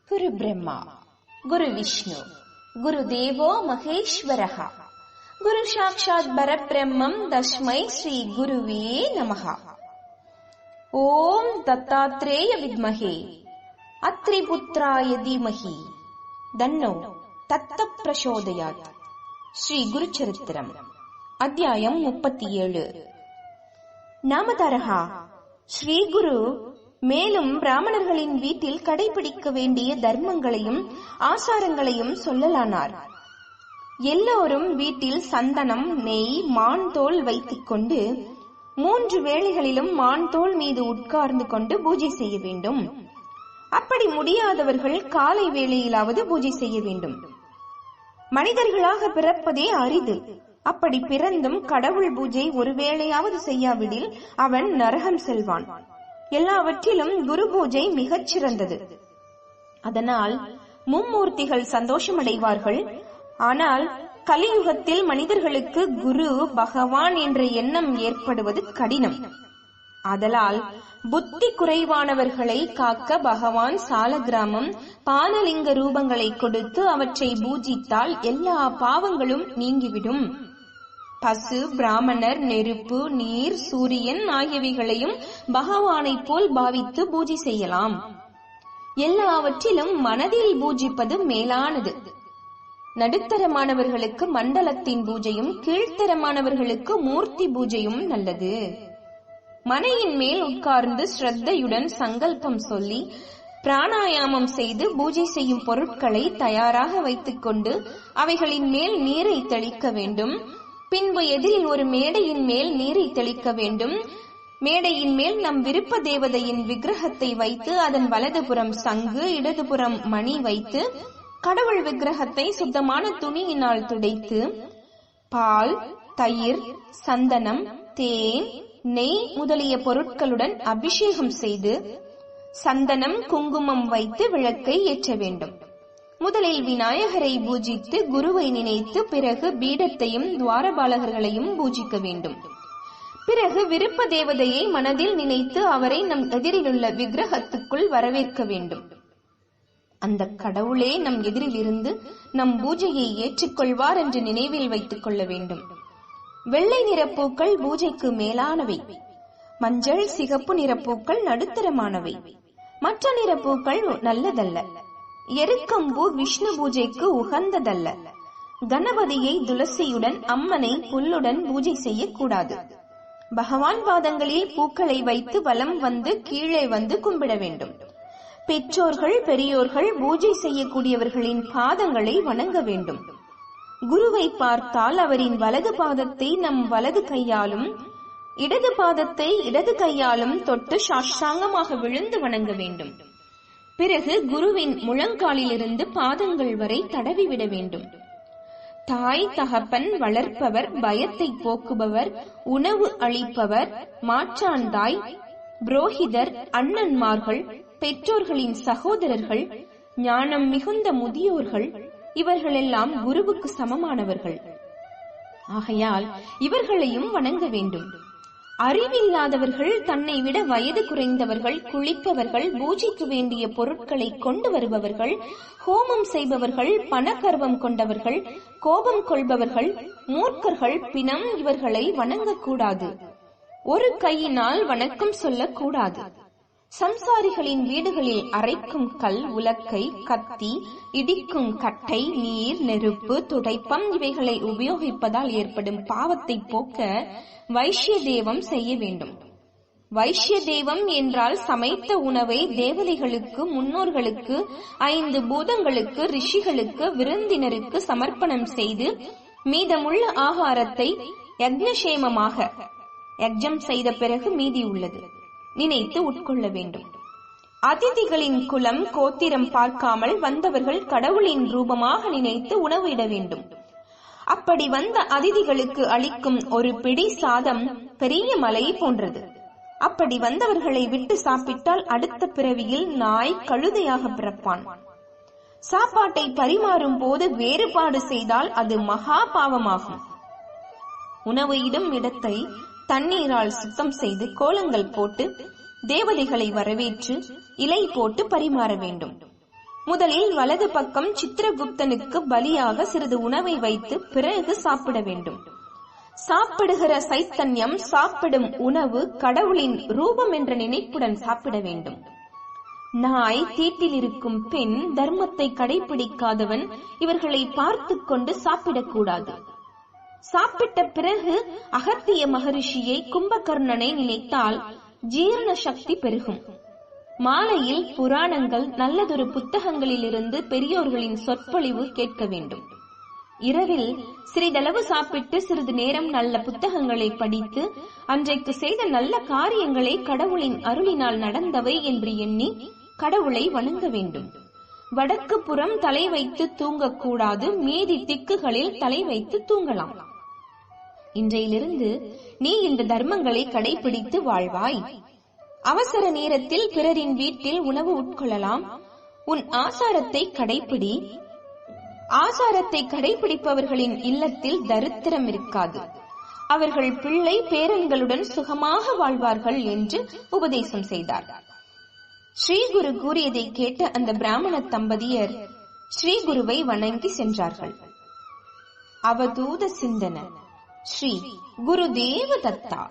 குரு பிரம்மா, குரு விஷ்ணு, குரு தேவோ மகேஸ்வரஹ, குரு சாட்சாத் பரபிரம்மம் தஸ்மை ஸ்ரீ குருவே நமஹ. ஓம் தத்தாத்ரேய வித்மஹே அத்ரிபுத்ராய தீமஹி தன்னோ தத்த பிரசோதயாத். ஸ்ரீ குரு சரித்திரம் அத்தியாயம் 37. நாமதாரஹா. ஸ்ரீ குரு மேலும் பிராமணர்களின் வீட்டில் கடைபிடிக்க வேண்டிய தர்மங்களையும் ஆசாரங்களையும் சொல்லலானார். எல்லோரும் வீட்டில் சந்தனம், நெய், மான் தோல் வைத்துக் கொண்டு 3 வேளைகளிலும் மான் தோல் மீது உட்கார்ந்து கொண்டு பூஜை செய்ய வேண்டும். அப்படி முடியாதவர்கள் காலை வேளையிலாவது பூஜை செய்ய வேண்டும். மனிதர்களாக பிறப்பதே அரிது. அப்படி பிறந்தும் கடவுள் பூஜை ஒரு வேளையாவது செய்யாவிடில் அவன் நரகம் செல்வான். எல்லாவற்றிலும் குரு பூஜை மிகச் சிறந்தது. அதனால் மும்மூர்த்திகள் சந்தோஷமடைவார்கள். ஆனால் கலியுகத்தில் மனிதர்களுக்கு குரு பகவான் என்ற எண்ணம் ஏற்படுவது கடினம். ஆதலால் புத்தி குறைவானவர்களை காக்க பகவான் சாலக்கிராமம், பானலிங்க ரூபங்களை கொடுத்து அவற்றை பூஜித்தால் எல்லா பாவங்களும் நீங்கிவிடும். பசு, பிராமணர், நெருப்பு, நீர், சூரியன் ஆகியவைகளையும் பகவானை போல் பாவித்து பூஜை செய்யலாம். எல்லாவற்றிலும் மனதில் பூஜிப்பது மேலானது. நடுத்தரமானவர்களுக்கு மண்டலத்தின் பூஜையும் கீழ்த்தரமானவர்களுக்கு மூர்த்தி பூஜையும் நல்லது. மனையின் மேல் உட்கார்ந்து ஸ்ரத்தையுடன் சங்கல்பம் சொல்லி பிராணாயாமம் செய்து பூஜை செய்யும் பொருட்களை தயாராக வைத்துக் கொண்டு அவைகளின் மேல் நீரை தெளிக்க வேண்டும். பின்பு எதிரில் ஒரு மேடையின் மேல் நீரை தெளிக்க வேண்டும். மேடையின் மேல் நம் விருப்ப தேவதையின் விக்கிரகத்தை வைத்து அதன் வலதுபுறம் சங்கு, இடதுபுறம் மணி வைத்து கடவுள் விக்கிரகத்தை சுத்தமான துணியினால் துடைத்து பால், தயிர், சந்தனம், தேன், நெய் முதலிய பொருட்களுடன் அபிஷேகம் செய்து சந்தனம், குங்குமம் வைத்து விளக்கை ஏற்ற வேண்டும். முதலில் விநாயகரை பூஜித்து குருவை நினைத்து பிறகு பீடத்தையும் துவாரபாலகர்களையும் பூஜிக்க வேண்டும். பிறகு விருப்ப தேவதையை மனதில் நினைத்து அவரை நம் எதிரிலுள்ள விக்கிரகத்துக்குள் வரவேற்க வேண்டும். அந்த கடவுளே நம் எதிரில் இருந்து நம் பூஜையை ஏற்றுக்கொள்வார் என்று நினைவில் வைத்துக் கொள்ள வேண்டும். வெள்ளை நிறப்பூக்கள் பூஜைக்கு மேலானவை. மஞ்சள், சிகப்பு நிறப்பூக்கள் நடுத்தரமானவை. மற்ற நிறப்பூக்கள் நல்லதல்ல. எருக்கம்பூ விஷ்ணு பூஜைக்கு உகந்ததல்ல. கணபதியை துளசியுடன், அம்மனை புல்லுடன் பூஜை செய்யக்கூடாது. பகவான் பாதங்களில் பூக்களை வைத்து வலம் வந்து கீழே வந்து கும்பிட வேண்டும். பெற்றோர்கள், பெரியோர்கள், பூஜை செய்யக்கூடியவர்களின் பாதங்களை வணங்க வேண்டும். குருவை பார்த்தால் அவரின் வலது பாதத்தை நம் வலது கையாலும் இடது பாதத்தை இடது கையாலும் தொட்டு சாஷ்டாங்கமாக விழுந்து வணங்க வேண்டும். பிறகு குருவின் முழங்காலிலிருந்து பாதங்கள் வரை தடவிவிட வேண்டும். தாய், தகப்பன், வளர்ப்பவர், பயத்தை போக்குபவர், உணவு அளிப்பவர், மாற்றாந்தாய், புரோகிதர், அண்ணன்மார்கள், பெற்றோர்களின் சகோதரர்கள், ஞானம் மிகுந்த முதியோர்கள், இவர்களெல்லாம் குருவுக்கு சமமானவர்கள். ஆகையால் இவர்களையும் வணங்க வேண்டும். அறிவில்லாதவர்கள், தன்னை விட வயது குறைந்தவர்கள், குளிப்பவர்கள், பூஜைக்கு வேண்டிய பொருட்களை கொண்டு வருபவர்கள், ஹோமம் செய்பவர்கள், பணக்கர்வம் கொண்டவர்கள், கோபம் கொள்பவர்கள், மூர்க்கர்கள், பிணம் இவர்களை வணங்கக்கூடாது. ஒரு கையினால் வணக்கம் சொல்லக்கூடாது. சம்சாரிகளின் வீடுகளில் அரைக்கும் கல், உலக்கை, கத்தி, இடிக்கும் கட்டை, நீர், நெருப்பு, துடைப்பம் இவைகளை உபயோகிப்பதால் ஏற்படும் பாவத்தை போக்க வைஷ்ய தேவம் செய்ய வேண்டும். வைஷ்ய தேவம் என்றால் சமைத்த உணவை தேவதைகளுக்கு, முன்னோர்களுக்கு, 5 பூதங்களுக்கு, ரிஷிகளுக்கு, விருந்தினருக்கு சமர்ப்பணம் செய்து மீதமுள்ள ஆகாரத்தை யக்ஞசேமமாக யக்ஞம் செய்த பிறகு மீதி உள்ளது நினைத்து உட்கொள்ள வேண்டும். அதிதிகளின் குலம், கோத்திரம் பார்க்காமல் வந்தவர்கள் கடவுளின் ரூபமாக நினைத்து உணவு இட வேண்டும். அப்படி வந்த அதிதிகளுக்கு அளிக்கும் ஒரு பிடி சாதம் பெரிய மலை போன்றது. அப்படி வந்தவர்களை விட்டு சாப்பிட்டால் அடுத்த பிறவியில் நாய், கழுதையாக பிறப்பான். சாப்பாட்டை பரிமாறும் போது வேறுபாடு செய்தால் அது மகா பாவமாகும். உணவு இடும் இடத்தை தண்ணீரால் சுத்தம் செய்து கோலங்கள் போட்டு தேவதைகளை வரவேற்று இலை போட்டு பரிமாற வேண்டும். முதலில் வலது பக்கம் சித்திரகுப்தனுக்கு பலியாக சிறிது உணவை வைத்து பிறகு சாப்பிட வேண்டும். சாப்பிடுகிற சைத்தன்யம் சாப்பிடும் உணவு கடவுளின் ரூபம் என்ற நினைப்புடன் சாப்பிட வேண்டும். நாய், தீட்டில் இருக்கும் பெண், தர்மத்தை கடைபிடிக்காதவன் இவர்களை பார்த்து கொண்டு சாப்பிடக்கூடாது. சாப்பிட்ட பிறகு அகத்திய மகரிஷியை, கும்பகர்ணனை நினைத்தால் ஜீரண சக்தி பெருகும். மாலையில் புராணங்கள், நல்லதொரு புத்தகங்களிலிருந்து பெரியோர்களின் சொற்பொழிவு கேட்க வேண்டும். இரவில் சிறிதளவு சாப்பிட்டு சிறிது நேரம் நல்ல புத்தகங்களை படித்து அன்றைக்கு செய்த நல்ல காரியங்களே கடவுளின் அருளினால் நடந்தவை என்று எண்ணி கடவுளை வணங்க வேண்டும். வடக்கு புறம் தலை வைத்து தூங்கக்கூடாது, மீதி திக்குகளில் தலை வைத்து தூங்கலாம். இன்றையிலிருந்து நீ இந்த தர்மங்களை கடைபிடித்து வாழ்வாய். அவசர நேரத்தில் பிறரின் வீட்டில் உணவு உட்கொள்ளலாம். உன் ஆசாரத்தை கடைபிடி. ஆசாரத்தை கடைபிடிப்பவர்களின் இல்லத்தில் தரித்திரம் இருக்காது. அவர்கள் பிள்ளை பேரன்களுடன் சுகமாக வாழ்வார்கள் என்று உபதேசம் செய்தார். ஸ்ரீகுரு கூறியதை கேட்ட அந்த பிராமண தம்பதியர் ஸ்ரீகுருவை வணங்கி சென்றார்கள். அவதூத சிந்தன. ஸ்ரீ குருதேவ தத்தா.